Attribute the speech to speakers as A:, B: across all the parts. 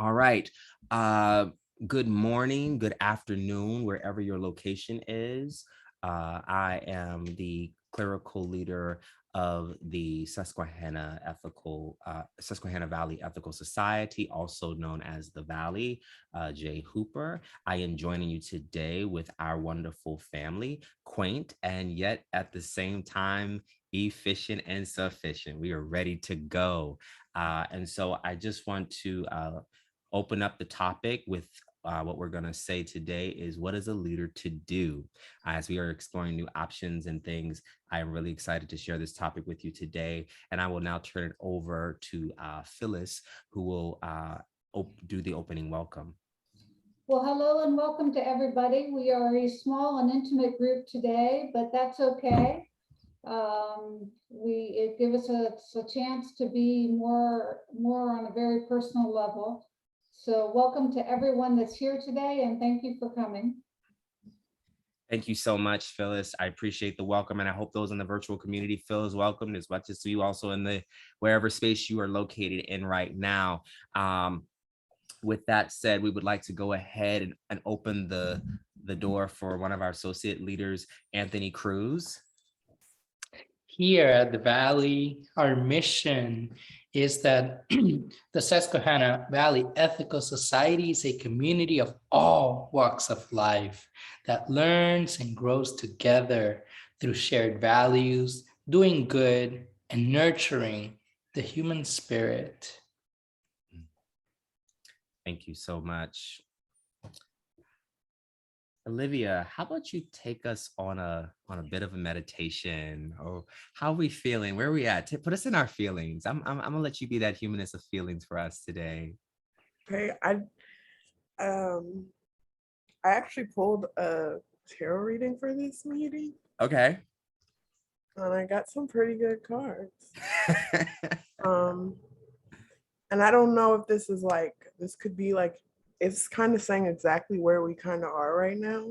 A: All right. Uh, Good morning, good afternoon, wherever your location is. I am the clerical leader of the Susquehanna Valley Ethical Society, also known as the Valley, Jay Hooper. I am joining you today with our wonderful family, quaint and yet at the same time efficient and sufficient. We are ready to go. And so I just want to open up the topic with what we're going to say today is what is a leader to do? As we are exploring new options and things, I am really excited to share this topic with you today. And I will now turn it over to Phyllis, who will do the opening welcome.
B: Well, hello and welcome to everybody. We are a small and intimate group today, but that's okay. It gives us a chance to be more on a very personal level. So welcome to everyone that's here today, and thank you for coming.
A: Thank you so much, Phyllis. I appreciate the welcome, and I hope those in the virtual community feel as welcomed as much as you also in the wherever space you are located in right now. With that said, we would like to go ahead and open the door for one of our associate leaders, Anthony Cruz.
C: Here at the Valley, our mission is that the Susquehanna Valley Ethical Society is a community of all walks of life that learns and grows together through shared values, doing good, and nurturing the human spirit.
A: Thank you so much. Olivia, how about you take us on a bit of a meditation? Or how are we feeling? Where are we at? Put us in our feelings. I'm gonna let you be that humanist of feelings for us today.
D: Okay, I actually pulled a tarot reading for this meeting,
A: Okay.
D: and I got some pretty good cards. Um, and I don't know if this could be like, it's kind of saying exactly where we kind of are right now.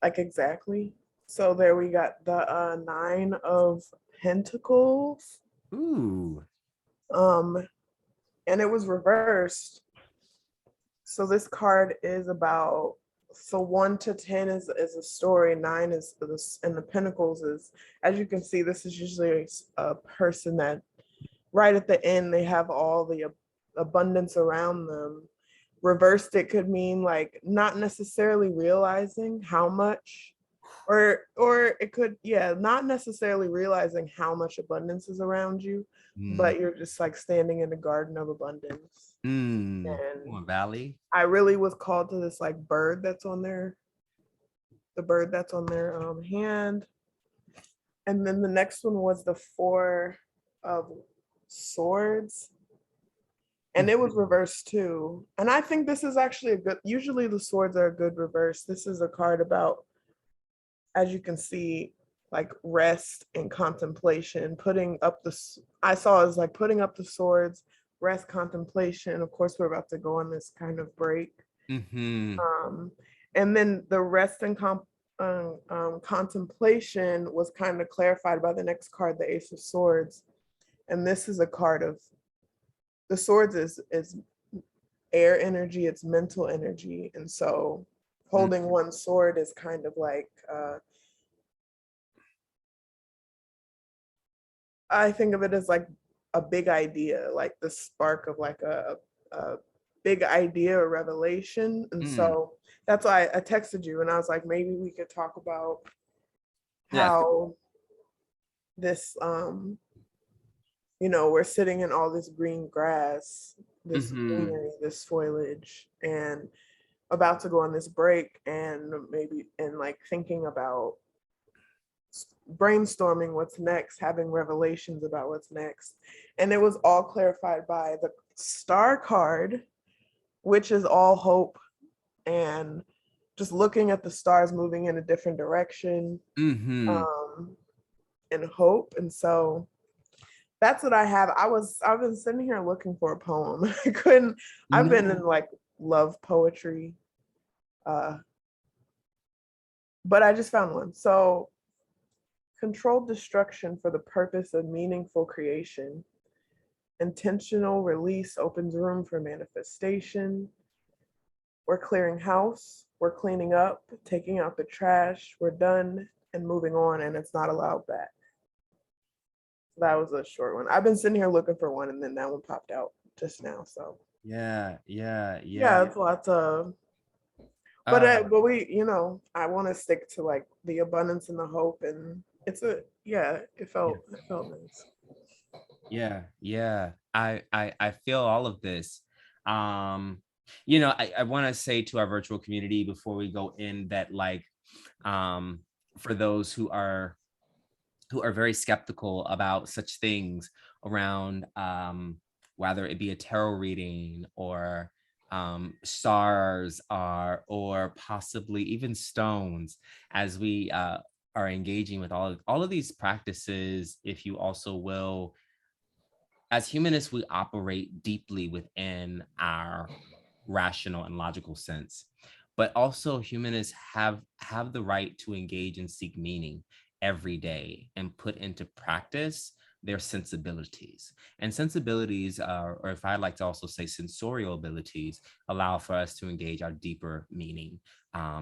D: Like exactly. So there we got the Nine of Pentacles.
A: Ooh.
D: And it was reversed. So this card is about, so 1 to 10 is a story, 9 is this, and the Pentacles is, as you can see, this is usually a person that right at the end they have all the abundance around them. Reversed, it could mean like not necessarily realizing how much, or it could, yeah, not necessarily realizing how much abundance is around you, but you're just like standing in the garden of abundance.
A: Come
D: And
A: on, Valley.
D: I really was called to this like bird that's on their, the bird that's on their hand. And then the next one was the Four of Swords. And it was reversed too. And I think this is actually a good, usually the swords are a good reverse. This is a card about, as you can see, like rest and contemplation, putting up the, I saw as like putting up the swords, rest, contemplation. Of course, we're about to go on this kind of break. And then the rest and contemplation was kind of clarified by the next card, the Ace of Swords. And this is a card of, the swords is air energy, it's mental energy. And so holding one sword is kind of like, I think of it as like a big idea, like the spark of like a big idea or revelation. And so that's why I texted you and I was like, maybe we could talk about how this, we're sitting in all this green grass, this greenery, this foliage, and about to go on this break, and maybe, and like thinking about brainstorming what's next, having revelations about what's next. And it was all clarified by the Star card, which is all hope and just looking at the stars moving in a different direction, and hope. And so that's what I have. I've been sitting here looking for a poem. I couldn't, I've been in like love poetry, but I just found one. So, controlled destruction for the purpose of meaningful creation. Intentional release opens room for manifestation. We're clearing house, we're cleaning up, taking out the trash, we're done and moving on, and it's not allowed back. That was a short one. I've been sitting here looking for one, and then that one popped out just now. So
A: Yeah, yeah,
D: yeah,
A: yeah.
D: it's lots of.
A: Uh,
D: But we, I want to stick to like the abundance and the hope, and it's a yeah. It felt nice.
A: yeah, yeah. I feel all of this. Um, I want to say to our virtual community before we go in that like um for those who are very skeptical about such things around whether it be a tarot reading or stars or possibly even stones as we are engaging with all of these practices, if you also will. As humanists, we operate deeply within our rational and logical sense, but also humanists have the right to engage and seek meaning every day and put into practice their sensibilities. And sensibilities are, or if I like to also say sensorial abilities, allow for us to engage our deeper meaning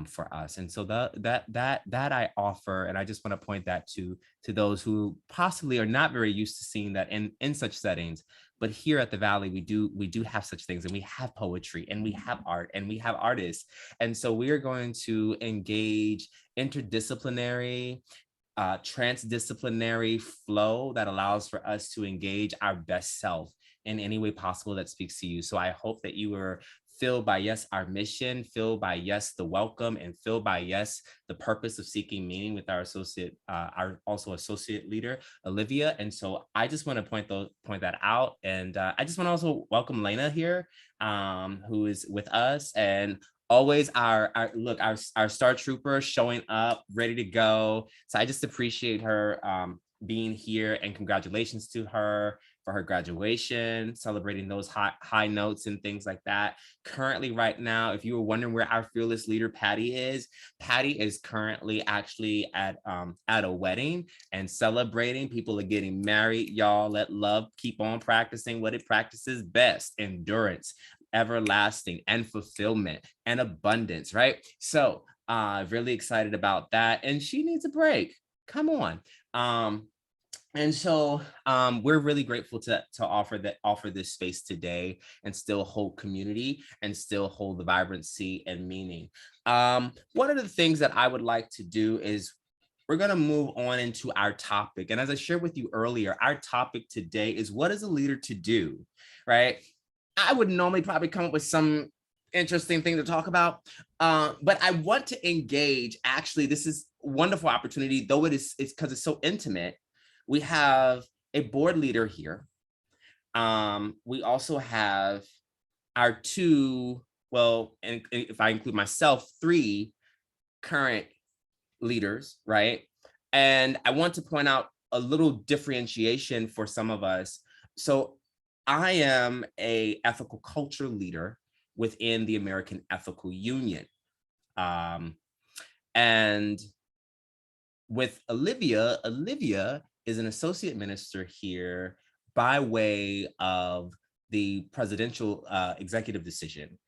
A: for us. And so that I offer, and I just want to point that to those who possibly are not very used to seeing that in such settings. But here at the Valley, we do have such things, and we have poetry, and we have art, and we have artists. And so we are going to engage interdisciplinary, transdisciplinary flow that allows for us to engage our best self in any way possible that speaks to you. So I hope that you were filled by, yes, our mission, filled by, yes, the welcome, and filled by, yes, the purpose of seeking meaning with our associate, our also associate leader, Olivia. And so I just want to point that out. And I just want to also welcome Lena here, who is with us, and always our star trooper showing up ready to go. So I just appreciate her being here, and congratulations to her for her graduation, celebrating those high notes and things like that. Currently right now, if you were wondering where our fearless leader Patty is currently actually at a wedding and celebrating. People are getting married. Y'all, let love keep on practicing what it practices best: endurance, everlasting, and fulfillment and abundance, right? So really excited about that. And she needs a break. Come on. And so we're really grateful to offer this space today and still hold community and still hold the vibrancy and meaning. One of the things that I would like to do is we're going to move on into our topic. And as I shared with you earlier, our topic today is, what is a leader to do, right? I would normally probably come up with some interesting thing to talk about, but I want to engage. Actually, this is a wonderful opportunity, though it's because it's so intimate. We have a board leader here. We also have our two, well, and if I include myself, 3 current leaders, right? And I want to point out a little differentiation for some of us. So I am a ethical culture leader within the American Ethical Union. And with Olivia is an associate minister here by way of the presidential executive decision.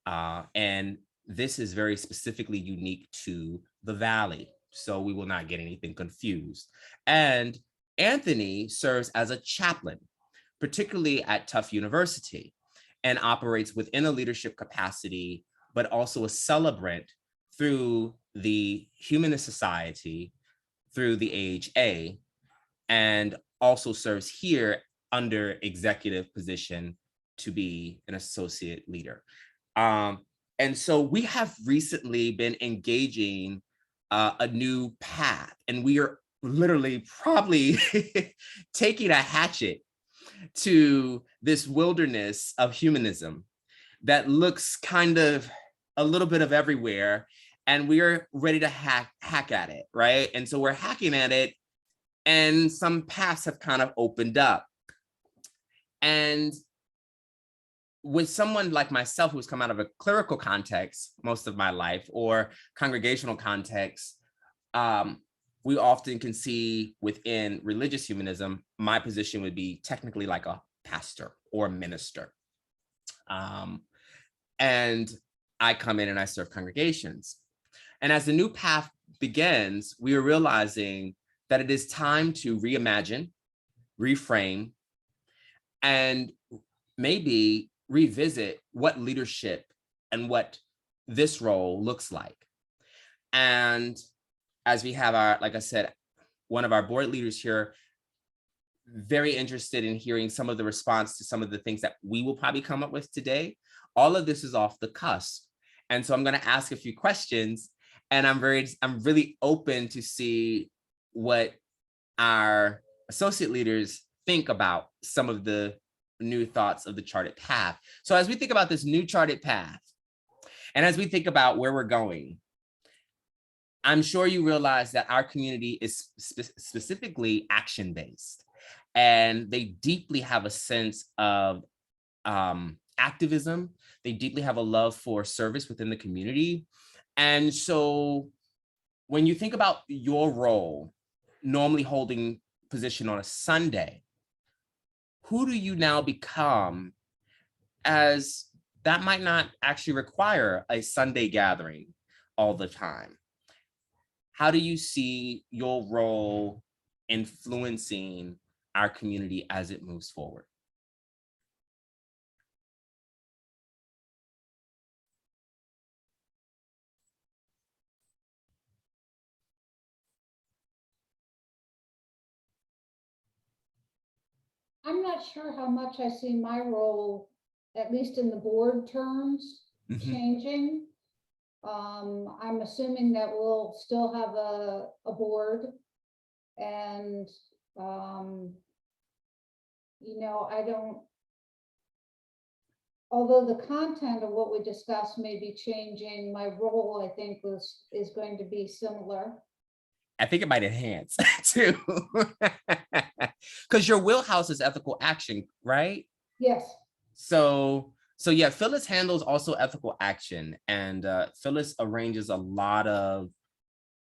A: And this is very specifically unique to the Valley, so we will not get anything confused. And Anthony serves as a chaplain, particularly at Tufts University, and operates within a leadership capacity, but also a celebrant through the Humanist Society, through the AHA, and also serves here under executive position to be an associate leader. And so we have recently been engaging a new path, and we are literally probably taking a hatchet to this wilderness of humanism that looks kind of a little bit of everywhere, and we're ready to hack at it, right? And so we're hacking at it, and some paths have kind of opened up. And with someone like myself who's come out of a clerical context most of my life, or congregational context, we often can see within religious humanism, my position would be technically like pastor or minister. And I come in and I serve congregations. And as the new path begins, we are realizing that it is time to reimagine, reframe, and maybe revisit what leadership and what this role looks like. And as we have our, like I said, one of our board leaders here, very interested in hearing some of the response to some of the things that we will probably come up with today. All of this is off the cusp. And so I'm going to ask a few questions, and I'm really open to see what our associate leaders think about some of the new thoughts of the charted path. So as we think about this new charted path, and as we think about where we're going, I'm sure you realize that our community is specifically action-based, and they deeply have a sense of activism. They deeply have a love for service within the community. And so when you think about your role, normally holding position on a Sunday, who do you now become, as that might not actually require a Sunday gathering all the time? How do you see your role influencing our community as it moves forward?
B: I'm not sure how much I see my role, at least in the board terms, changing. I'm assuming that we'll still have a board, and although the content of what we discussed may be changing, my role, I think, is going to be similar.
A: I think it might enhance too, because your wheelhouse is ethical action, right?
B: Yes.
A: So yeah, Phyllis handles also ethical action, and Phyllis arranges a lot of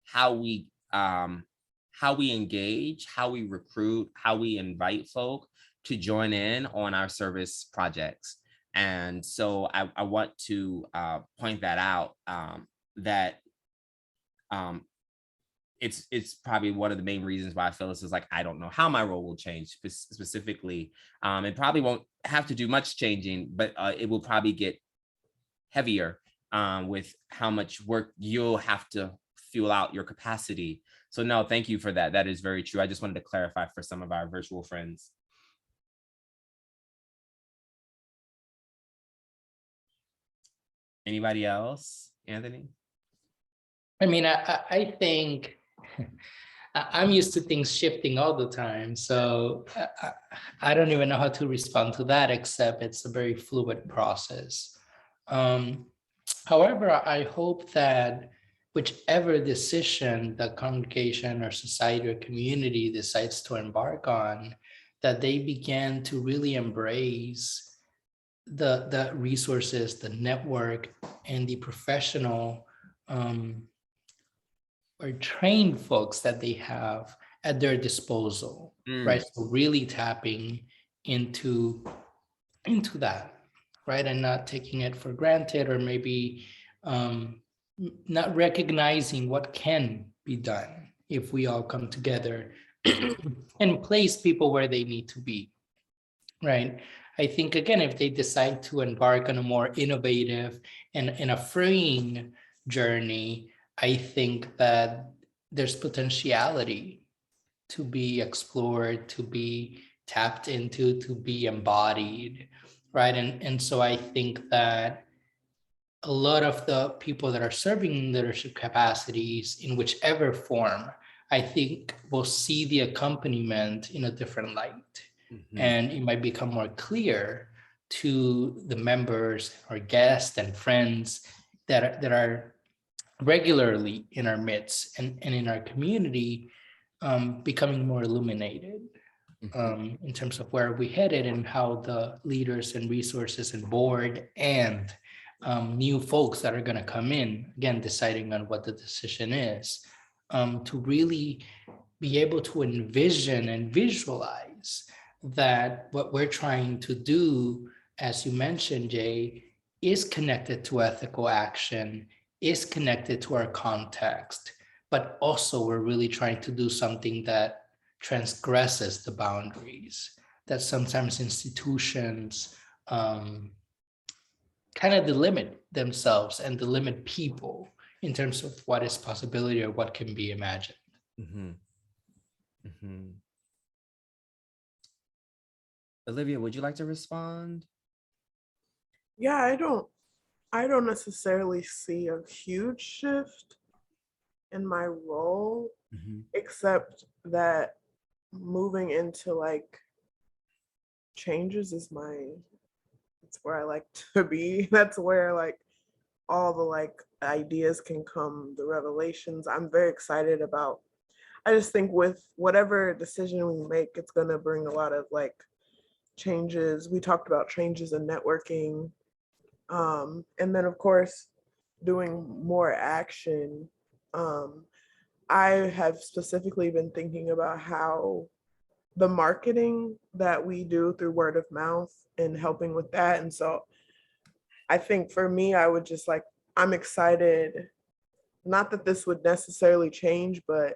A: how we engage, how we recruit, how we invite folk to join in on our service projects. And so I want to point that out, that it's probably one of the main reasons why Phyllis is like, I don't know how my role will change specifically. It probably won't have to do much changing, but it will probably get heavier with how much work you'll have to fuel out your capacity. So no, thank you for that. That is very true. I just wanted to clarify for some of our virtual friends. Anybody else? Anthony?
C: I mean, I think I'm used to things shifting all the time. So I don't even know how to respond to that, except it's a very fluid process. However, I hope that whichever decision the congregation or society or community decides to embark on, that they begin to really embrace the resources, the network, and the professional or trained folks that they have at their disposal, right? So really tapping into that, right? And not taking it for granted, or maybe not recognizing what can be done if we all come together and place people where they need to be, right? I think, again, if they decide to embark on a more innovative and a freeing journey, I think that there's potentiality to be explored, to be tapped into, to be embodied, right? And so I think that a lot of the people that are serving leadership capacities in whichever form, I think will see the accompaniment in a different light. And it might become more clear to the members or guests and friends that are regularly in our midst and in our community, becoming more illuminated in terms of where we headed and how the leaders and resources and board and new folks that are going to come in, again, deciding on what the decision is, to really be able to envision and visualize that what we're trying to do, as you mentioned, Jay, is connected to ethical action, is connected to our context, but also we're really trying to do something that transgresses the boundaries that sometimes institutions kind of delimit themselves and delimit people in terms of what is possibility or what can be imagined.
A: Mhm. Mhm. Olivia, would you like to respond?
D: Yeah, I don't necessarily see a huge shift in my role,
A: Mhm.
D: except that moving into like changes is it's where I like to be. That's where like all the like ideas can come, the revelations. I'm very excited about. I just think with whatever decision we make, it's gonna bring a lot of like changes. We talked about changes in networking. And then of course doing more action. Um, I have specifically been thinking about how the marketing that we do through word of mouth and helping with that. And so I think for me, I would just like, I'm excited, not that this would necessarily change, but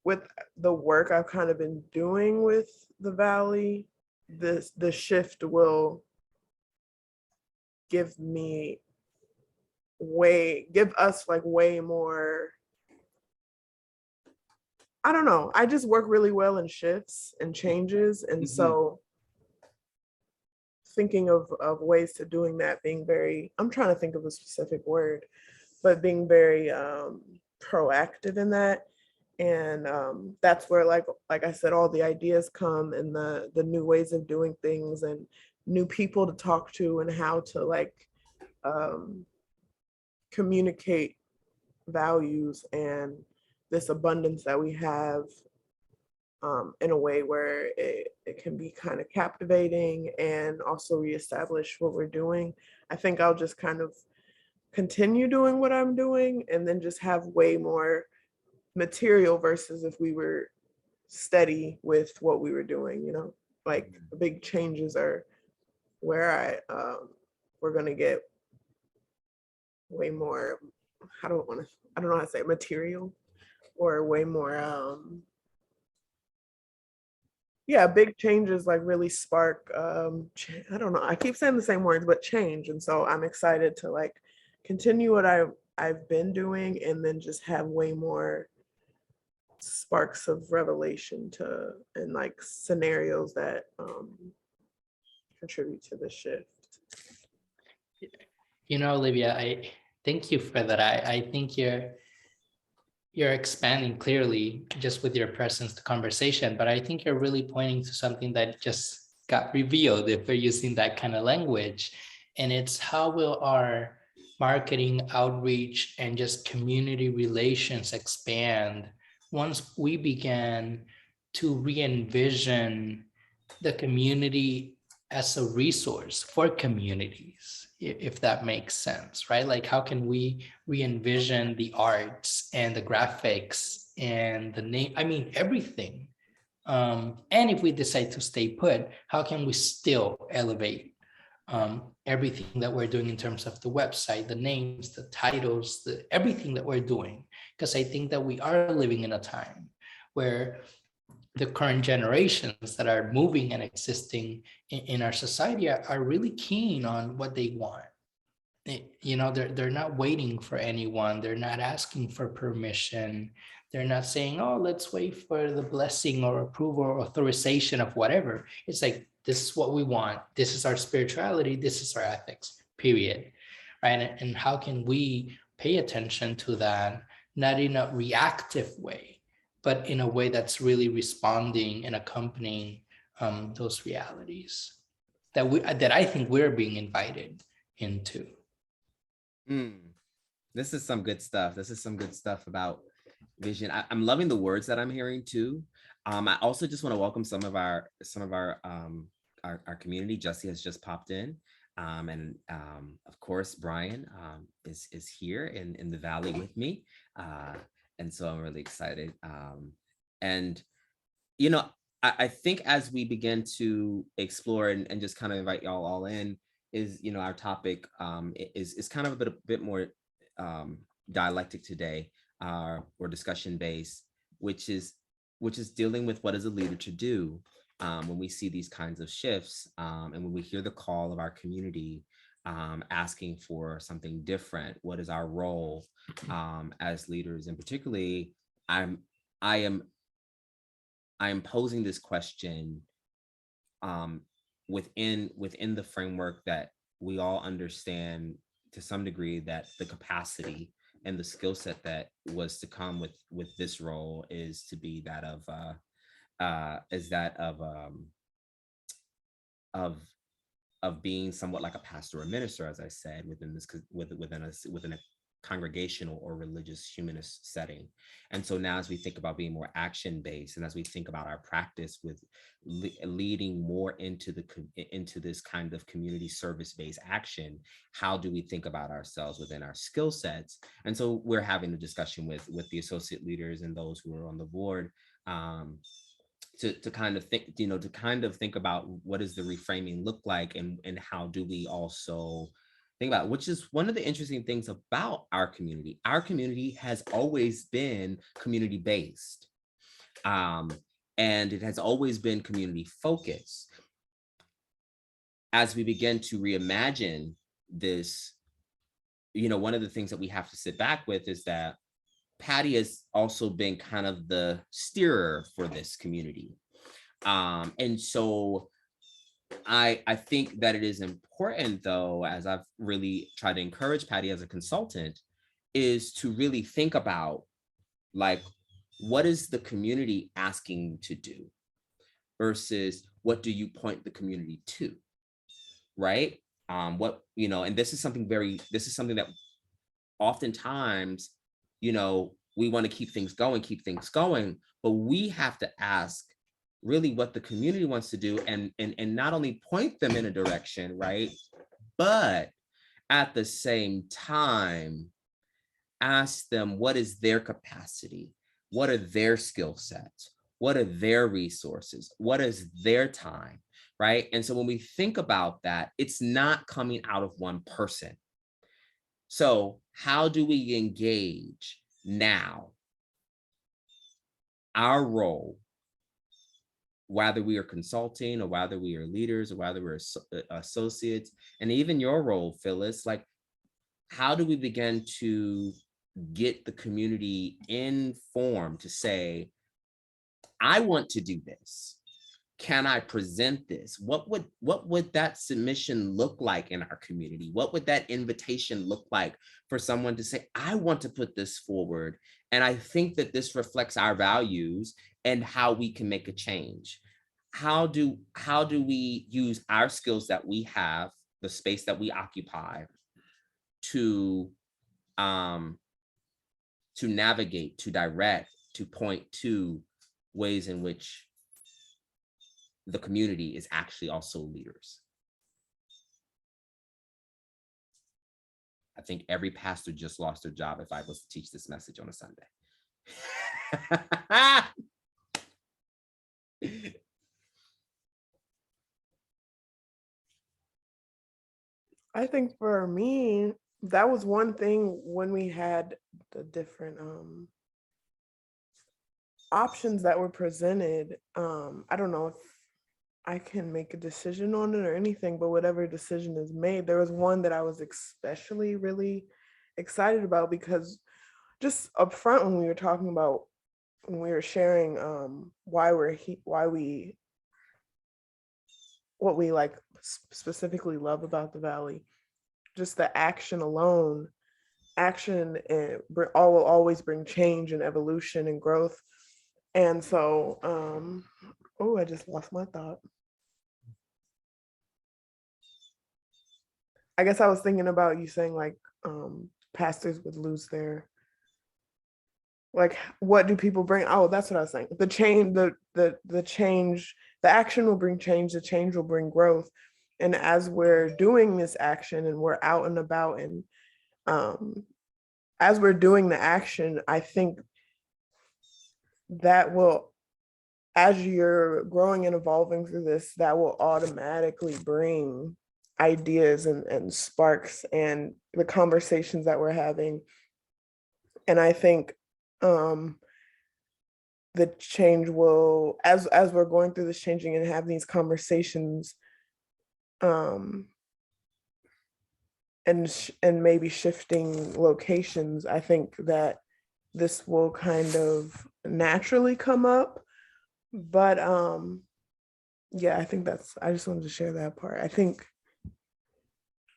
D: with the work I've kind of been doing with the Valley, the shift will give me give us like way more. I don't know. I just work really well in shifts and changes. And
A: Mhm.
D: so thinking of ways to doing that, being very, I'm trying to think of a specific word, but being very proactive in that. And that's where like I said, all the ideas come and the new ways of doing things and new people to talk to and how to like um, communicate values and this abundance that we have in a way where it can be kind of captivating and also reestablish what we're doing. I think I'll just kind of continue doing what I'm doing and then just have way more material versus if we were steady with what we were doing, you know, like the big changes are where we're going to get way more, I don't know how to say it, material or way more, yeah, big changes like really spark, I don't know, I keep saying the same words, but change. And so I'm excited to like continue what I've been doing and then just have way more sparks of revelation to and like scenarios that contribute to the shift.
C: You know, Olivia, I thank you for that. I think you're expanding clearly just with your presence to conversation, but I think you're really pointing to something that just got revealed if we're using that kind of language. And it's how will our marketing outreach and just community relations expand once we begin to re-envision the community as a resource for communities, if that makes sense, right? Like, how can we re-envision the arts and the graphics and the name? I mean, everything. And if we decide to stay put, how can we still elevate everything that we're doing in terms of the website, the names, the titles, everything that we're doing? Because I think that we are living in a time where the current generations that are moving and existing in our society are really keen on what they want. You know, they're not waiting for anyone. They're not asking for permission. They're not saying, oh, let's wait for the blessing or approval or authorization of whatever. It's like, this is what we want. This is our spirituality. This is our ethics, period. Right. And how can we pay attention to that, not in a reactive way, but in a way that's really responding and accompanying those realities that I think we're being invited into.
A: Mm. This is some good stuff. This is some good stuff about vision. I'm loving the words that I'm hearing too. I also just want to welcome our community. Jesse has just popped in. And of course, Brian is here in the Valley with me. And so I'm really excited. And, you know, I think as we begin to explore and just kind of invite y'all all in, is, you know, our topic is kind of a bit more um, dialectic today, or discussion based, which is dealing with what is a leader to do when we see these kinds of shifts, and when we hear the call of our community asking for something different. What is our role as leaders? And particularly, I'm I am I am posing this question um, within the framework that we all understand to some degree, that the capacity and the skill set that was to come with this role is to be that of is that of being somewhat like a pastor or minister, as I said, within this within a congregational or religious humanist setting. And so now, as we think about being more action based, and as we think about our practice with leading more into into this kind of community service based action, how do we think about ourselves within our skill sets? And so we're having a discussion with the associate leaders and those who are on the board, to kind of think, you know, to kind of think about what does the reframing look like, and how do we also think about it, which is one of the interesting things about our community. Our community has always been community based, and it has always been community focused. As we begin to reimagine this, you know, one of the things that we have to sit back with is that Patty has also been kind of the steerer for this community. And so I think that it is important, though, as I've really tried to encourage Patty as a consultant, is to really think about, like, what is the community asking to do versus what do you point the community to, right? What, you know, and this is something that oftentimes, you know, we want to keep things going, but we have to ask really what the community wants to do, and not only point them in a direction, right? But at the same time, ask them what is their capacity, what are their skill sets, what are their resources, what is their time, right? And so when we think about that, it's not coming out of one person. So how do we engage now our role, whether we are consulting or whether we are leaders or whether we're associates, and even your role, Phyllis, like, how do we begin to get the community informed to say, I want to do this. Can I present this? What would that submission look like in our community? What would that invitation look like for someone to say, I want to put this forward, and I think that this reflects our values and how we can make a change? How do we use our skills that we have, the space that we occupy, to navigate, to direct, to point to ways in which the community is actually also leaders? I think every pastor just lost their job if I was to teach this message on a Sunday.
D: I think for me, that was one thing when we had the different options that were presented. I don't know if I can make a decision on it or anything, but whatever decision is made, there was one that I was especially really excited about, because just up front when we were talking about, when we were sharing what we like specifically love about the Valley, just the action alone, action will always bring change and evolution and growth. And so, oh, I just lost my thought. I guess I was thinking about you saying, like, pastors would lose their, like, what do people bring? Oh, that's what I was saying. The change, the change, the action will bring change, the change will bring growth. And as we're doing this action and we're out and about, and as we're doing the action, I think that will as you're growing and evolving through this, that will automatically bring ideas and sparks and the conversations that we're having. And I think the change will, as we're going through this changing and having these conversations, and maybe shifting locations, I think that this will kind of naturally come up. But yeah, I think I just wanted to share that part. I think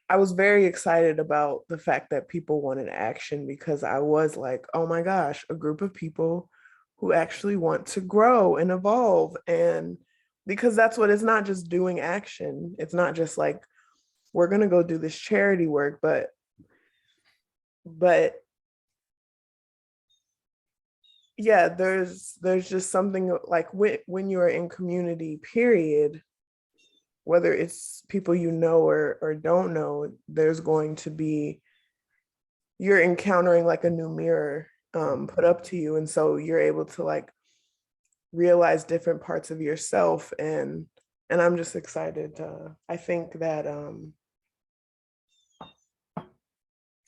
D: I was very excited about the fact that people wanted action, because I was like, oh my gosh, a group of people who actually want to grow and evolve. And because that's what, it's not just doing action. It's not just like, we're going to go do this charity work, but yeah, there's just something like when you're in community, period, whether it's people you know or don't know, there's going to be, you're encountering like a new mirror put up to you. And so you're able to like realize different parts of yourself. And I'm just excited. I think that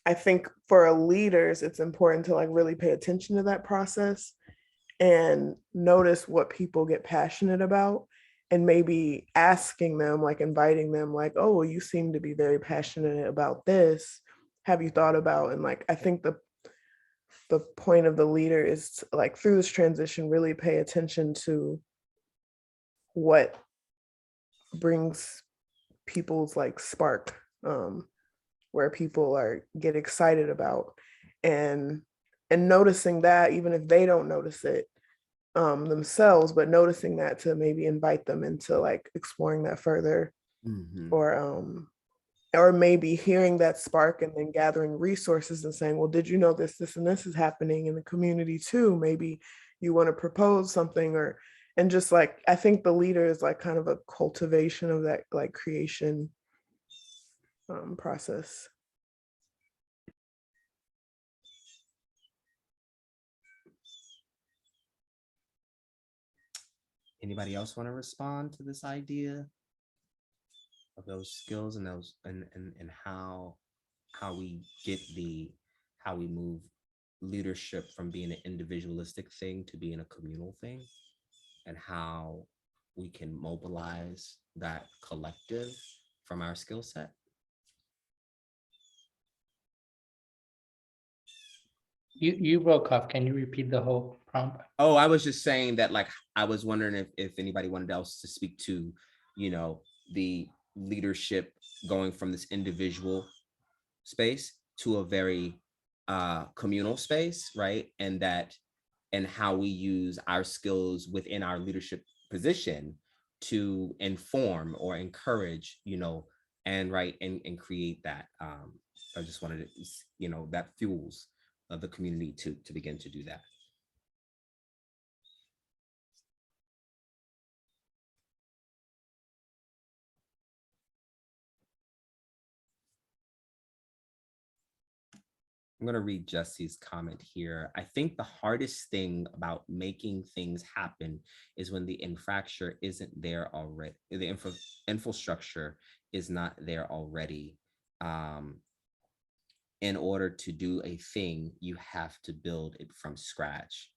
D: I think for leaders, it's important to like really pay attention to that process and notice what people get passionate about, and maybe asking them, like inviting them, like, oh, well, you seem to be very passionate about this. Have you thought about, and like, I think the point of the leader is to, like, through this transition, really pay attention to what brings people's like spark, where people get excited about, and noticing that, even if they don't notice it themselves, but noticing that to maybe invite them into like exploring that further, or maybe hearing that spark and then gathering resources and saying, well, did you know this and this is happening in the community too? Maybe you want to propose something, and just like, I think the leader is like kind of a cultivation of that like creation process.
A: Anybody else want to respond to this idea of those skills and those and how we get how we move leadership from being an individualistic thing to being a communal thing, and how we can mobilize that collective from our skill set?
C: You broke off. Can you repeat the whole prompt?
A: Oh, I was just saying that, like, I was wondering if anybody wanted else to speak to, the leadership going from this individual space to a very communal space, right? And how we use our skills within our leadership position to inform or encourage, and create that. I just wanted to, that fuels the community to begin to do that. I'm going to read Jesse's comment here. I think the hardest thing about making things happen is when the infrastructure isn't there already. The infrastructure is not there already. In order to do a thing, you have to build it from scratch.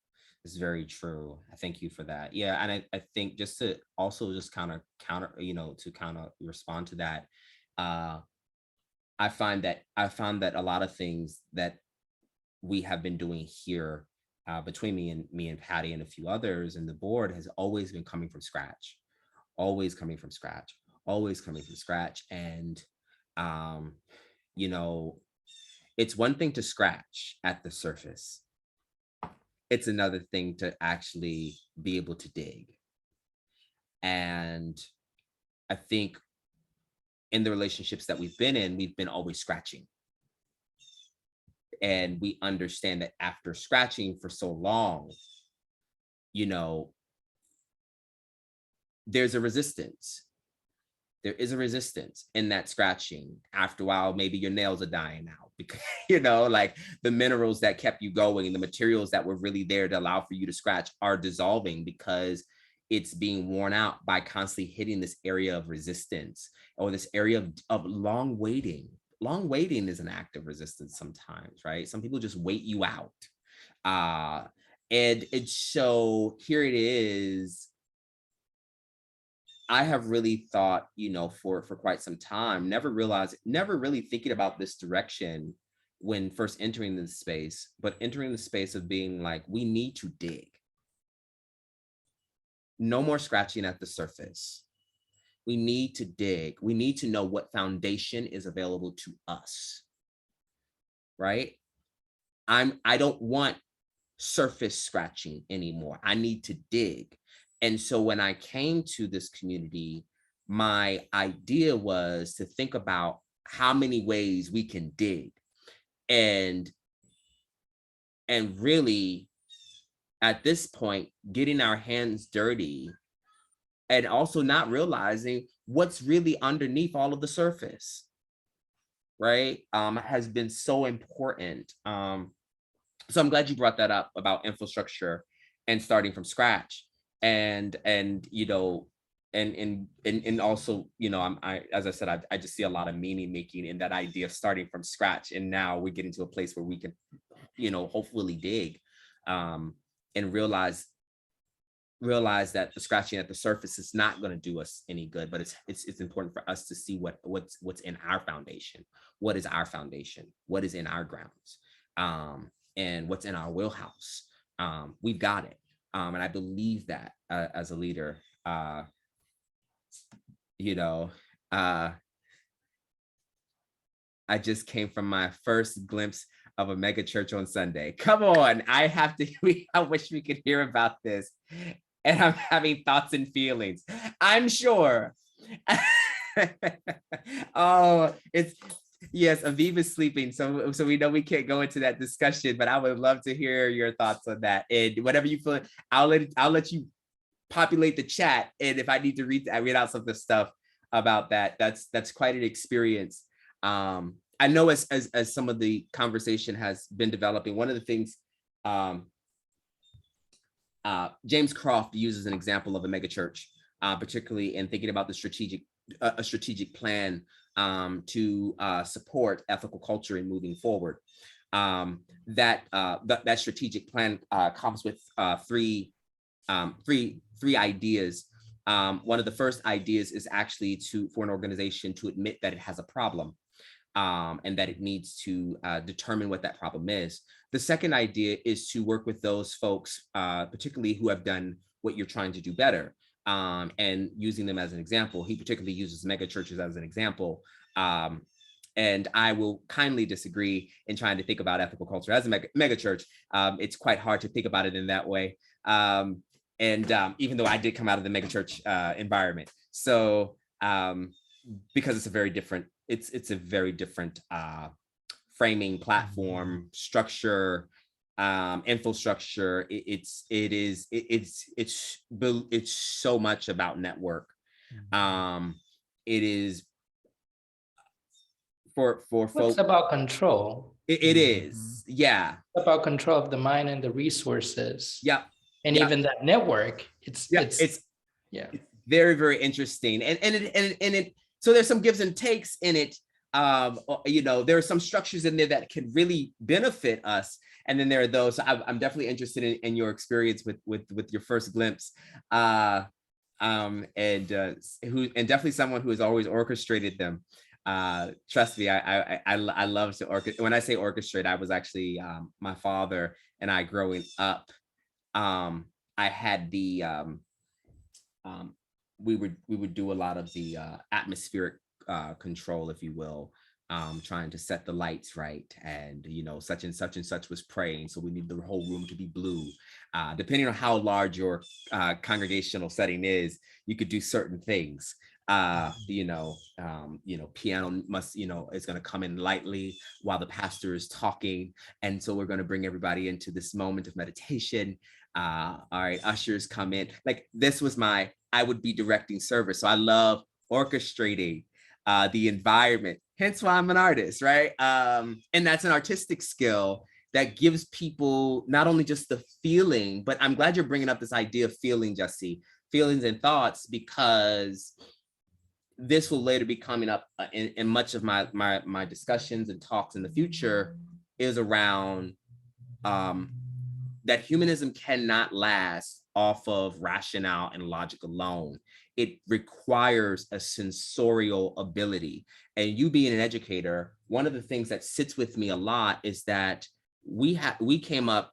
A: It's very true. I thank you for that. Yeah, and I think just to also just kind of counter, to kind of respond to that, I found that a lot of things that we have been doing here between me and Patty and a few others and the board has always been coming from scratch, always coming from scratch, always coming from scratch. And, it's one thing to scratch at the surface. It's another thing to actually be able to dig. And I think in the relationships that we've been always scratching. And we understand that after scratching for so long, there's a resistance. There is a resistance in that scratching. After a while, maybe your nails are dying out because, like the minerals that kept you going, the materials that were really there to allow for you to scratch are dissolving because it's being worn out by constantly hitting this area of resistance or this area of long waiting. Long waiting is an act of resistance sometimes, right? Some people just wait you out. And it's so here it is. I have really thought, for quite some time, never really thinking about this direction when first entering this space, but entering the space of being like, we need to dig. No more scratching at the surface. We need to dig. We need to know what foundation is available to us, right? I don't want surface scratching anymore. I need to dig. And so when I came to this community, my idea was to think about how many ways we can dig and really at this point, getting our hands dirty and also not realizing what's really underneath all of the surface, right? Has been so important. So I'm glad you brought that up about infrastructure and starting from scratch. And also, as I said, I just see a lot of meaning making in that idea of starting from scratch. And now we get into a place where we can, hopefully dig, and realize that the scratching at the surface is not going to do us any good, but it's important for us to see what's in our foundation. What is our foundation? What is in our grounds? And what's in our wheelhouse? We've got it. And I believe that as a leader, I just came from my first glimpse of a mega church on Sunday. Come on, I wish we could hear about this. And I'm having thoughts and feelings, I'm sure. Oh, yes, Aviva's sleeping, so we know we can't go into that discussion, but I would love to hear your thoughts on that. And whatever you feel, I'll let you populate the chat. And if I need to read out some of the stuff about that, that's quite an experience. I know as some of the conversation has been developing, one of the things James Croft uses an example of a megachurch, particularly in thinking about the strategic plan to support ethical culture and moving forward. That strategic plan comes with three ideas. One of the first ideas is actually for an organization to admit that it has a problem, and that it needs to determine what that problem is. The second idea is to work with those folks, particularly who have done what you're trying to do better, and using them as an example. He particularly uses mega churches as an example. And I will kindly disagree in trying to think about ethical culture as a mega church. It's quite hard to think about it in that way. And even though I did come out of the mega church environment. So because it's a very different framing, platform, structure, infrastructure. It's so much about network. It is for folks.
C: It's about control.
A: It is, yeah.
C: It's about control of the mind and the resources.
A: Yeah.
C: And even that network. It's
A: very, very interesting. And it so there's some gives and takes in it. There are some structures in there that can really benefit us. And then there are those. I'm definitely interested in your experience with your first glimpse. And definitely someone who has always orchestrated them. Trust me, I love to orchestrate. When I say orchestrate, I was actually my father and I growing up. I had the we would do a lot of the atmospheric control, if you will, trying to set the lights right, and such and such was praying, so we need the whole room to be blue. Depending on how large your congregational setting is, you could do certain things. Piano must, is going to come in lightly while the pastor is talking, and so we're going to bring everybody into this moment of meditation. All right, ushers come in. Like, this was I would be directing service, so I love orchestrating the environment. Hence why I'm an artist, right? And that's an artistic skill that gives people not only just the feeling, but I'm glad you're bringing up this idea of feeling, Jesse. feelings and thoughts, because this will later be coming up in much of my discussions and talks in the future, is around that humanism cannot last off of rationale and logic alone. It requires a sensorial ability. And you being an educator, one of the things that sits with me a lot is that we came up,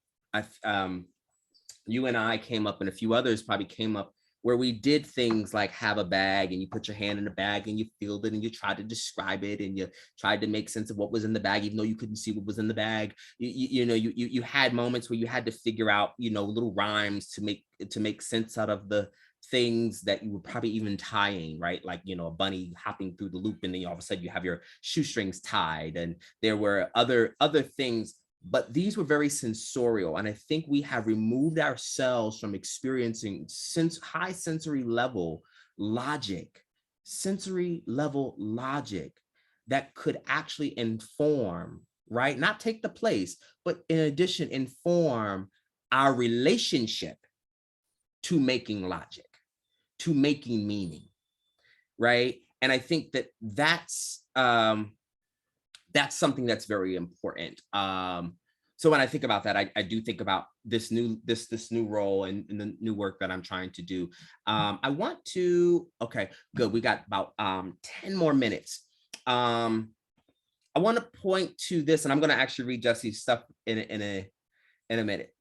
A: you and I came up, and a few others probably came up, where we did things like have a bag and you put your hand in the bag and you feel it and you try to describe it and you tried to make sense of what was in the bag, even though you couldn't see what was in the bag. You had moments where you had to figure out, little rhymes to make sense out of the things that you were probably even tying, right? Like, a bunny hopping through the loop, and then all of a sudden you have your shoestrings tied, and there were other things. But these were very sensorial. And I think we have removed ourselves from experiencing high sensory level logic that could actually inform, right? Not take the place, but in addition, inform our relationship to making logic, to making meaning, right? And I think that's something that's very important. So when I think about that, I do think about this new role and the new work that I'm trying to do. I want to, okay, good. We got about 10 more minutes. I want to point to this, and I'm going to actually read Jesse's stuff in a minute.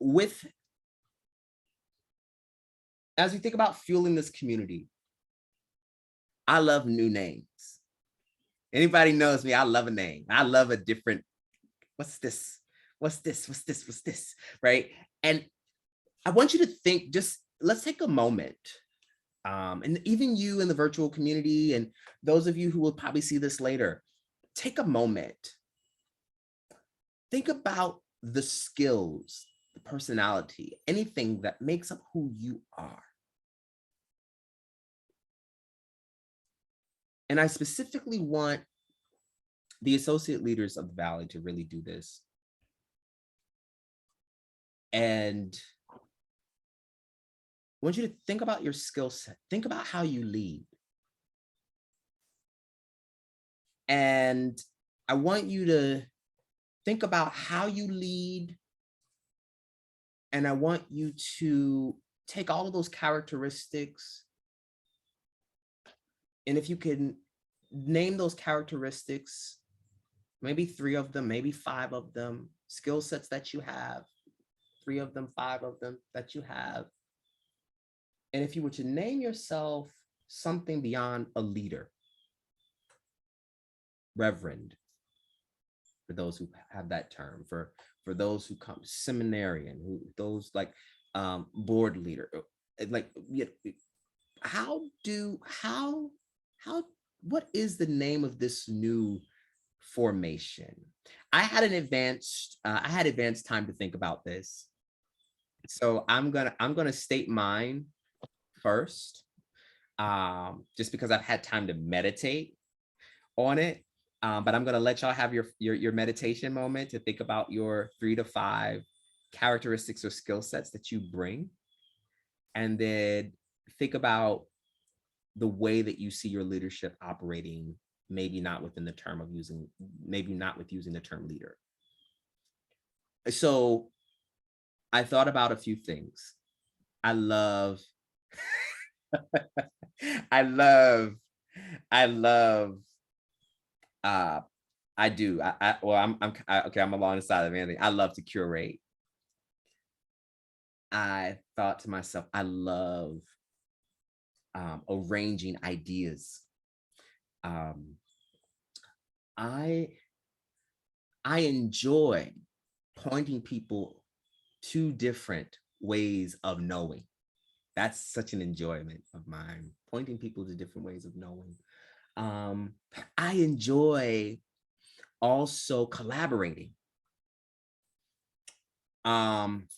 A: As we think about fueling this community, I love new names. Anybody knows me, I love a name. I love a different, what's this, right? And I want you to think, let's take a moment. And even you in the virtual community, and those of you who will probably see this later, take a moment. Think about the skills, the personality, anything that makes up who you are. And I specifically want the associate leaders of the Valley to really do this. And I want you to think about your skill set. Think about how you lead. And I want you to think about how you lead. And I want you to take all of those characteristics. And if you can name those characteristics, maybe 3 of them, maybe 5 of them, skill sets that you have, 3 of them, 5 of them that you have. And if you were to name yourself something beyond a leader, reverend, for those who have that term, for those who come, seminarian, those like board leader, like, what is the name of this new formation? I had advanced time to think about this. So I'm gonna state mine first, just because I've had time to meditate on it. But I'm gonna let y'all have your meditation moment to think about your 3 to 5 characteristics or skill sets that you bring, and then think about the way that you see your leadership operating, maybe not with using the term leader. So I thought about a few things. I love I'm along the side of Anthony. I love to curate. I thought to myself, I love arranging ideas. I enjoy pointing people to different ways of knowing. That's such an enjoyment of mine, pointing people to different ways of knowing. I enjoy also collaborating. And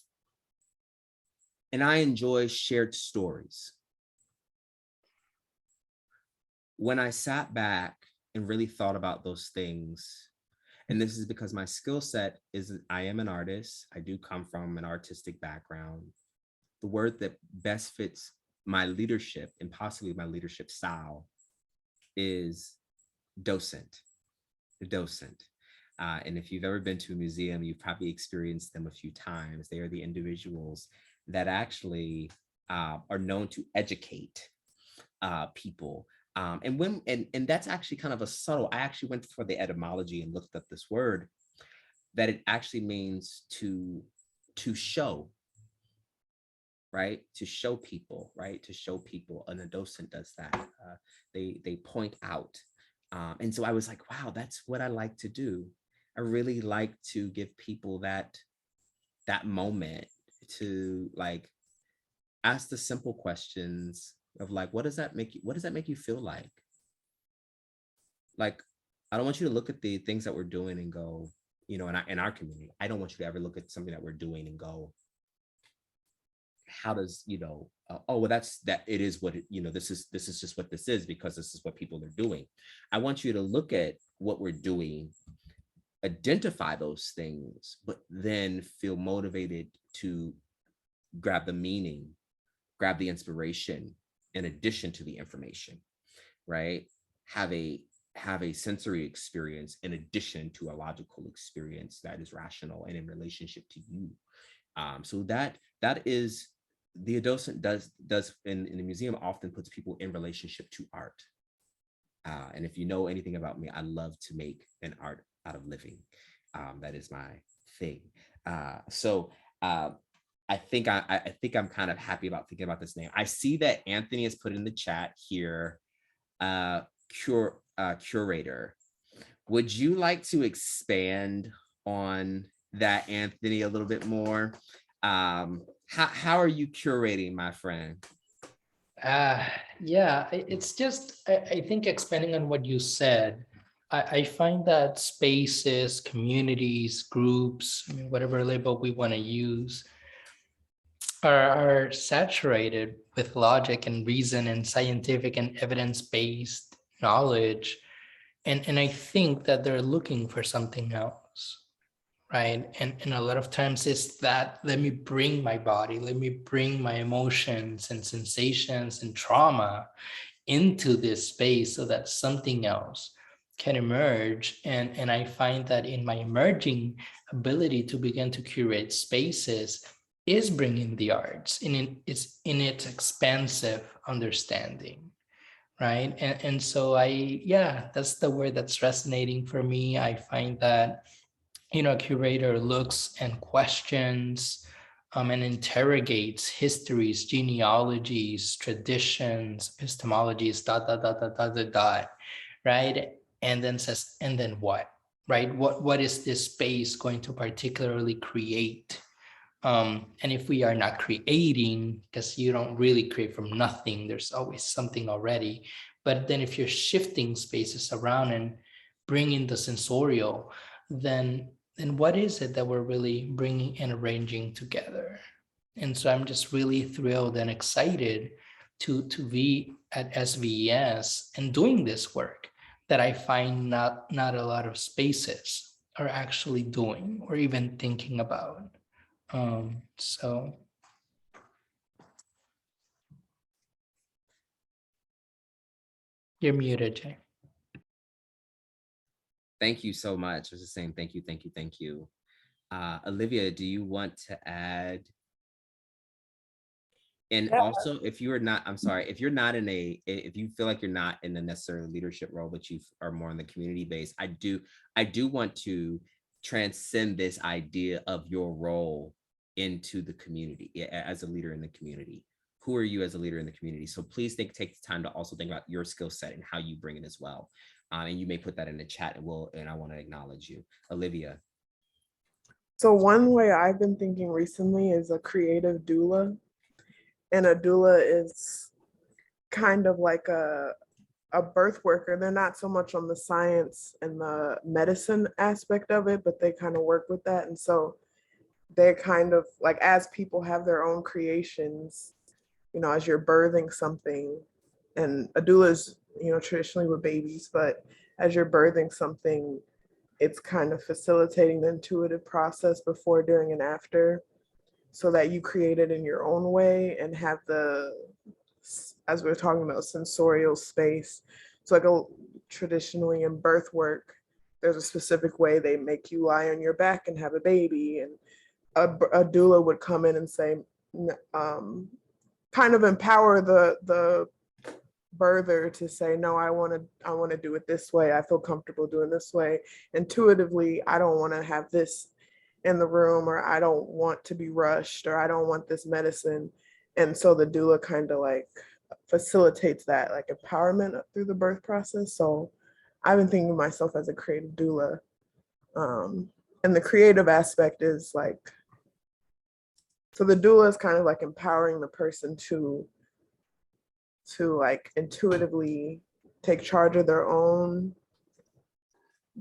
A: I enjoy shared stories. When I sat back and really thought about those things, and this is because my skill set is, I am an artist. I do come from an artistic background. The word that best fits my leadership and possibly my leadership style is docent. And if you've ever been to a museum, you've probably experienced them a few times. They are the individuals that actually are known to educate people. And that's actually kind of a subtle. I actually went for the etymology and looked up this word, that it actually means to show, right? To show people, right? To show people. And a docent does that. They point out. And so I was like, wow, that's what I like to do. I really like to give people that moment to like ask the simple questions of like, what does that make you feel like? Like, I don't want you to look at the things that we're doing and go, you know, in our community, I don't want you to ever look at something that we're doing and go, how does, you know, oh, well, that it is what it, you know, this is just what this is because this is what people are doing. I want you to look at what we're doing, identify those things, but then feel motivated to grab the meaning, grab the inspiration in addition to the information, right? Have a sensory experience in addition to a logical experience that is rational and in relationship to you. So that is the docent does in the museum often puts people in relationship to art. And if you know anything about me, I love to make an art out of living. That is my thing. So I think I'm kind of happy about thinking about this name. I see that Anthony has put in the chat here, curator. Would you like to expand on that, Anthony, a little bit more? How are you curating, my friend?
C: Yeah, it's just, I think expanding on what you said, I find that spaces, communities, groups, I mean, whatever label we want to use, are saturated with logic and reason and scientific and evidence-based knowledge. And I think that they're looking for something else, right? And a lot of times it's that, let me bring my body, let me bring my emotions and sensations and trauma into this space so that something else can emerge. And I find that in my emerging ability to begin to curate spaces is bringing the arts it's in its expansive understanding, right? And so that's the word that's resonating for me. I find that, you know, a curator looks and questions and interrogates histories, genealogies, traditions, epistemologies, right? And then says, and then what, right? What is this space going to particularly create? And if we are not creating, because you don't really create from nothing, there's always something already. But then if you're shifting spaces around and bringing the sensorial, then what is it that we're really bringing and arranging together? And so I'm just really thrilled and excited to be at SVES and doing this work that I find not a lot of spaces are actually doing or even thinking about. So you're muted, Jay.
A: Thank you so much. I was just saying thank you. Olivia, do you want to add? And
D: Yeah.
A: also, if you're not, I'm sorry, if you're not if you feel like you're not in the necessary leadership role, but you are more in the community base, I do want to transcend this idea of your role into the community as a leader in the community. Who are you as a leader in the community? So please take the time to also think about your skill set and how you bring it as well. And you may put that in the chat and I want to acknowledge you. Olivia.
D: So one way I've been thinking recently is a creative doula. And a doula is kind of like a birth worker. They're not so much on the science and the medicine aspect of it, but they kind of work with that. And so they're kind of like, as people have their own creations, you know, as you're birthing something, and a doula is, you know, traditionally with babies, but as you're birthing something, it's kind of facilitating the intuitive process before, during, and after, so that you create it in your own way and have the as we're talking about sensorial space. So like traditionally in birth work, there's a specific way they make you lie on your back and have a baby, and a doula would come in and say, kind of empower the birther to say, no, I want to do it this way. I feel comfortable doing this way. Intuitively, I don't want to have this in the room, or I don't want to be rushed, or I don't want this medicine. And so the doula kind of like facilitates that like empowerment through the birth process. So I've been thinking of myself as a creative doula. And the creative aspect is like, so the doula is kind of like empowering the person to like intuitively take charge of their own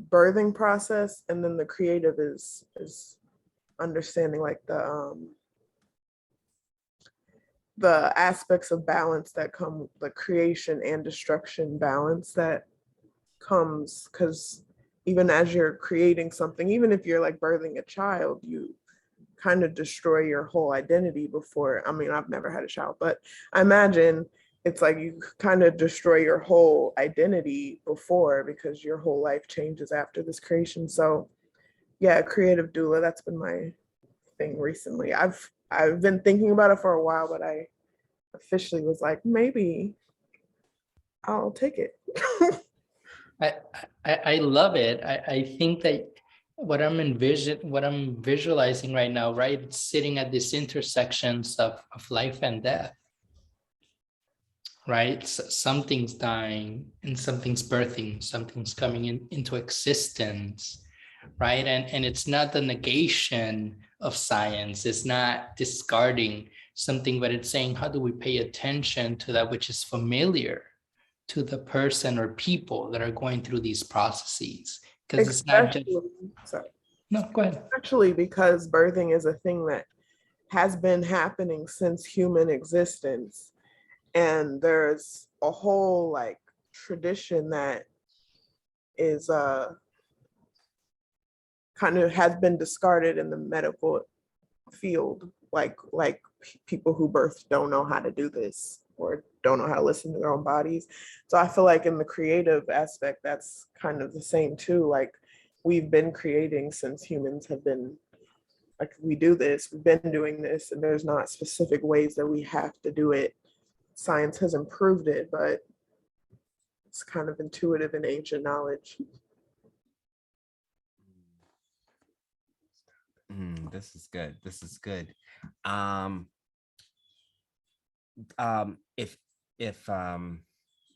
D: birthing process. And then the creative is understanding like the aspects of balance that come, the creation and destruction balance that comes, because even as you're creating something, even if you're like birthing a child, you kind of destroy your whole identity before. I mean, I've never had a child, but I imagine it's like you kind of destroy your whole identity before, because your whole life changes after this creation. So yeah, creative doula, that's been my thing recently. I've been thinking about it for a while, but I officially was like, maybe I'll take it.
C: I love it. I think that what I'm visualizing right now, right? It's sitting at these intersections of life and death, right? Something's dying and something's birthing, something's coming into existence, right? And it's not the negation of science. It's not discarding something, but it's saying, how do we pay attention to that which is familiar to the person or people that are going through these processes? Because it's not just,
D: sorry.
C: No, go ahead.
D: Actually, because birthing is a thing that has been happening since human existence. And there's a whole like tradition that is kind of has been discarded in the medical field, like people who birth don't know how to do this or don't know how to listen to their own bodies. So I feel like in the creative aspect, that's kind of the same too. Like we've been creating since humans have been, like we do this, we've been doing this, and there's not specific ways that we have to do it. Science has improved it, but it's kind of intuitive and ancient knowledge.
A: This is good. This is good. If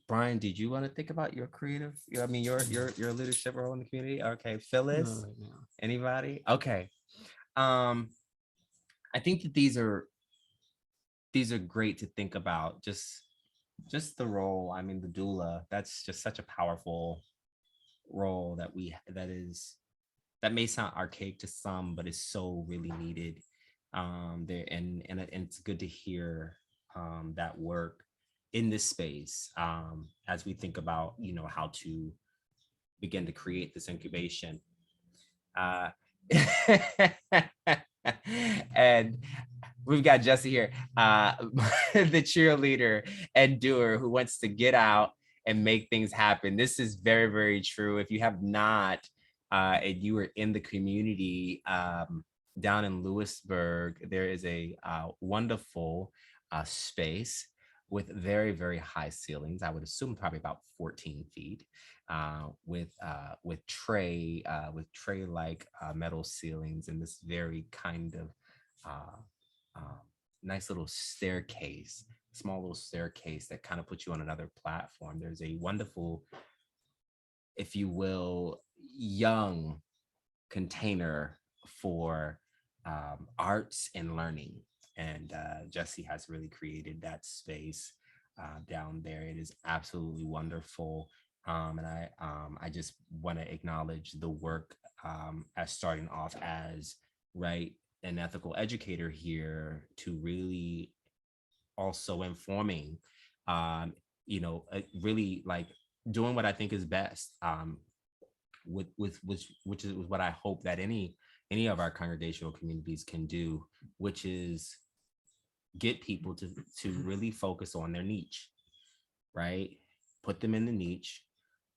A: Brian, did you want to think about your creative, I mean your leadership role in the community? Okay, Phyllis, anybody? Okay. I think that these are great to think about. Just the role. I mean, the doula, that's just such a powerful role that may sound archaic to some, but is so really needed. There and it's good to hear that work in this space as we think about, how to begin to create this incubation. And we've got Jesse here, the cheerleader and doer who wants to get out and make things happen. This is very, very true. If you have not, and you are in the community down in Lewisburg, there is a wonderful space with very, very high ceilings. I would assume probably about 14 feet, with tray-like metal ceilings, and this very kind of nice little staircase, small little staircase that kind of puts you on another platform. There's a wonderful, if you will, young container for arts and learning. And Jesse has really created that space down there. It is absolutely wonderful. And I just want to acknowledge the work as starting off as an ethical educator here to really also informing, really like doing what I think is best, which is what I hope that any of our congregational communities can do, which is get people to really focus on their niche, right? Put them in the niche,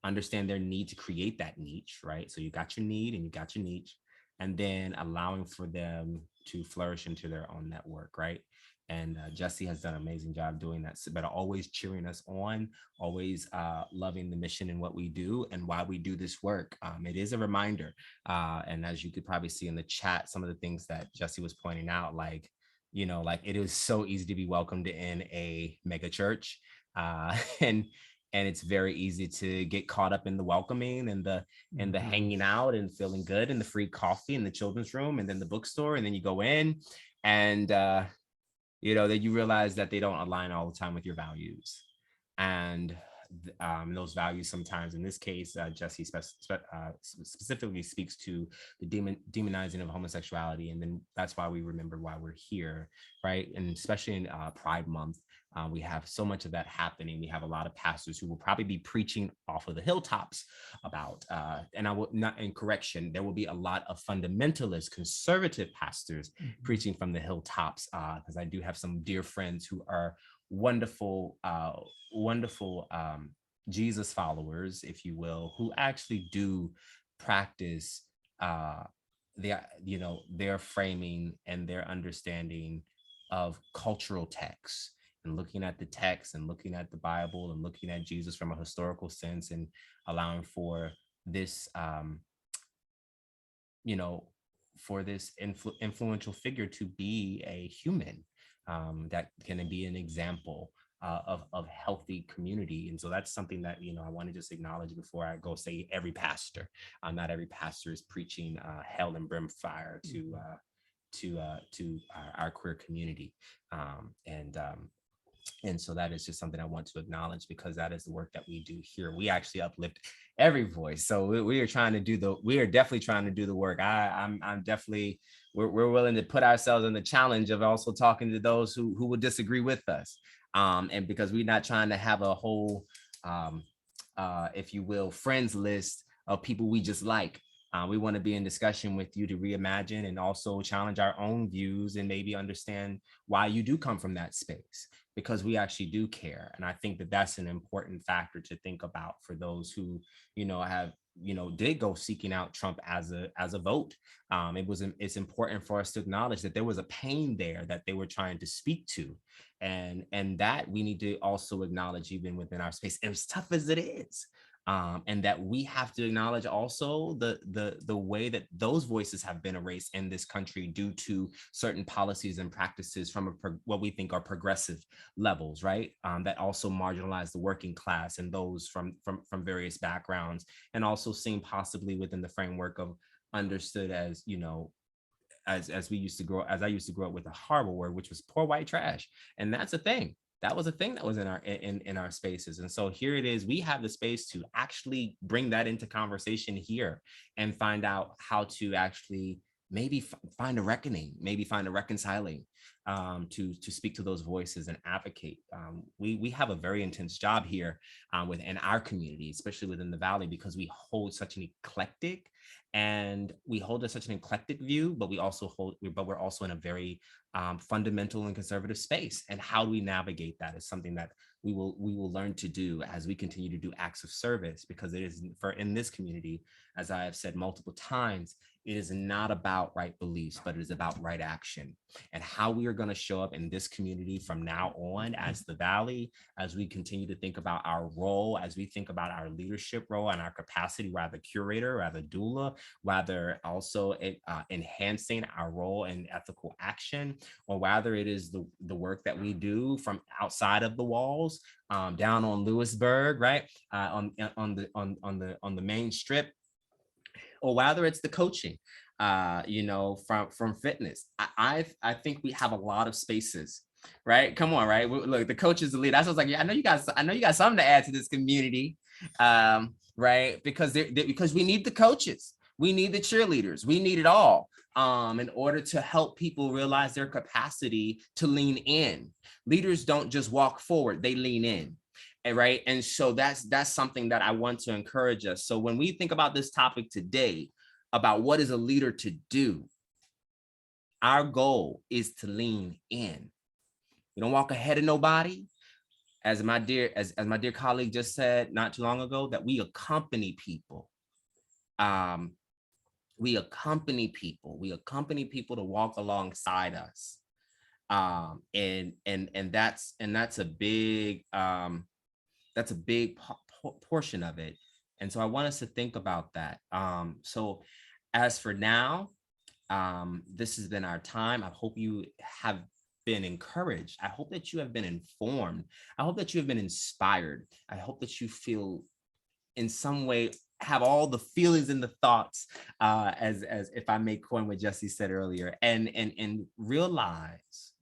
A: understand their need to create that niche, right? So you got your need and you got your niche, and then allowing for them to flourish into their own network, right? And Jesse has done an amazing job doing that, but always cheering us on, always loving the mission and what we do and why we do this work. It is a reminder. And as you could probably see in the chat, some of the things that Jesse was pointing out, like, like it is so easy to be welcomed in a mega church. And it's very easy to get caught up in the welcoming and the hanging out and feeling good and the free coffee in the children's room and then the bookstore, and then you go in and then you realize that they don't align all the time with your values. And those values sometimes, in this case, Jesse specifically speaks to the demonizing of homosexuality. And then that's why we remember why we're here, right? And especially in Pride Month, we have so much of that happening. We have a lot of pastors who will probably be preaching off of the hilltops about, and I will not, in correction, there will be a lot of fundamentalist conservative pastors preaching from the hilltops, because I do have some dear friends who are wonderful, wonderful Jesus followers, if you will, who actually do practice their framing and their understanding of cultural texts, and looking at the text and looking at the Bible and looking at Jesus from a historical sense, and allowing for this for this influential figure to be a human that can be an example of healthy community. And so that's something that I want to just acknowledge before I go say every pastor. Not every pastor is preaching hell and brimfire to our queer community, and so that is just something I want to acknowledge, because that is the work that we do here. We actually uplift every voice. So we are definitely trying to do the work. I'm definitely, we're willing to put ourselves in the challenge of also talking to those who would disagree with us. And because we're not trying to have a whole, if you will, friends list of people we just like. We want to be in discussion with you to reimagine and also challenge our own views and maybe understand why you do come from that space, because we actually do care. And I think that that's an important factor to think about for those who, did go seeking out Trump as a vote. It's important for us to acknowledge that there was a pain there that they were trying to speak to. And that we need to also acknowledge even within our space, as tough as it is. And that we have to acknowledge also the way that those voices have been erased in this country due to certain policies and practices from what we think are progressive levels, right? That also marginalize the working class and those from various backgrounds, and also seen possibly within the framework of understood as, as I used to grow up with a horrible word, which was poor white trash. And that's a thing. That was a thing that was in our spaces. And so here it is, we have the space to actually bring that into conversation here and find out how to actually maybe find a reckoning, maybe find a reconciling, to speak to those voices and advocate. We have a very intense job here within our community, especially within the Valley, because we hold such an eclectic view, but we're also in a very fundamental and conservative space. And how do we navigate that is something that we will learn to do as we continue to do acts of service, because it is in this community, as I have said multiple times, it is not about right beliefs, but it is about right action. And how we are going to show up in this community from now on as the Valley, as we continue to think about our role, as we think about our leadership role and our capacity, rather curator, rather doula, rather also enhancing our role in ethical action, or whether it is the work that we do from outside of the walls, down on Lewisburg, right, on the main strip, or whether it's the coaching, from fitness. I think we have a lot of spaces, right? Come on, right? Look, the coach is the leader. I was like, yeah, I know you guys got something to add to this community, right? Because we need the coaches, we need the cheerleaders, we need it all, in order to help people realize their capacity to lean in. Leaders don't just walk forward, they lean in. Right. And so that's something that I want to encourage us. So when we think about this topic today, about what is a leader to do, our goal is to lean in. We don't walk ahead of nobody. as my dear colleague just said not too long ago, that we accompany people. We accompany people. We accompany people to walk alongside us. And that's a big portion of it. And so I want us to think about that. So as for now, this has been our time. I hope you have been encouraged. I hope that you have been informed. I hope that you have been inspired. I hope that you feel in some way, have all the feelings and the thoughts, as if I may coin what Jesse said earlier, and realize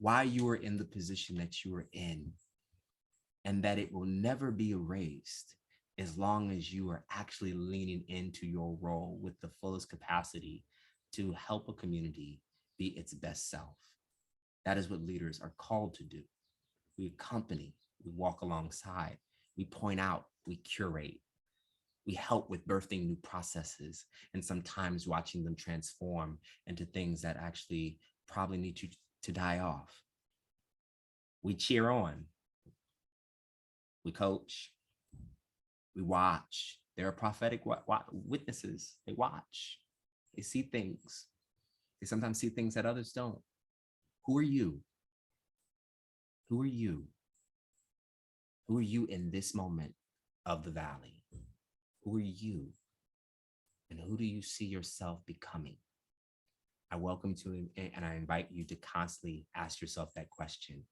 A: why you are in the position that you are in, and that it will never be erased as long as you are actually leaning into your role with the fullest capacity to help a community be its best self. That is what leaders are called to do. We accompany, we walk alongside, we point out, we curate, we help with birthing new processes, and sometimes watching them transform into things that actually probably need to die off. We cheer on, we coach, we watch. There are prophetic witnesses. They watch, they see things. They sometimes see things that others don't. Who are you? Who are you? Who are you in this moment of the valley? Who are you? And who do you see yourself becoming? I welcome you and I invite you to constantly ask yourself that question.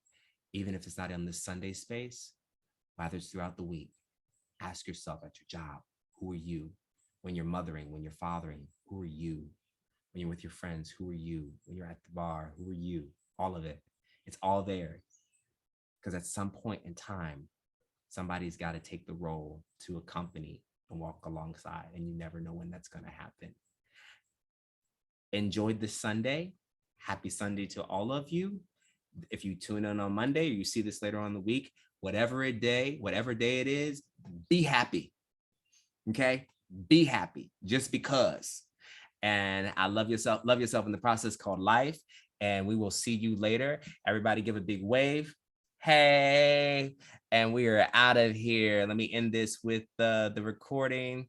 A: Even if it's not in this Sunday space, whether it's throughout the week, ask yourself at your job, who are you? When you're mothering, when you're fathering, who are you? When you're with your friends, who are you? When you're at the bar, who are you? All of it. It's all there. Because at some point in time, somebody's got to take the role to accompany and walk alongside, and you never know when that's going to happen. Enjoyed this Sunday. Happy Sunday to all of you. If you tune in on Monday or you see this later on in the week, whatever day it is, be happy. Okay? Be happy just because. And I love yourself in the process called life. And we will see you later. Everybody give a big wave. Hey, and we are out of here. Let me end this with the recording.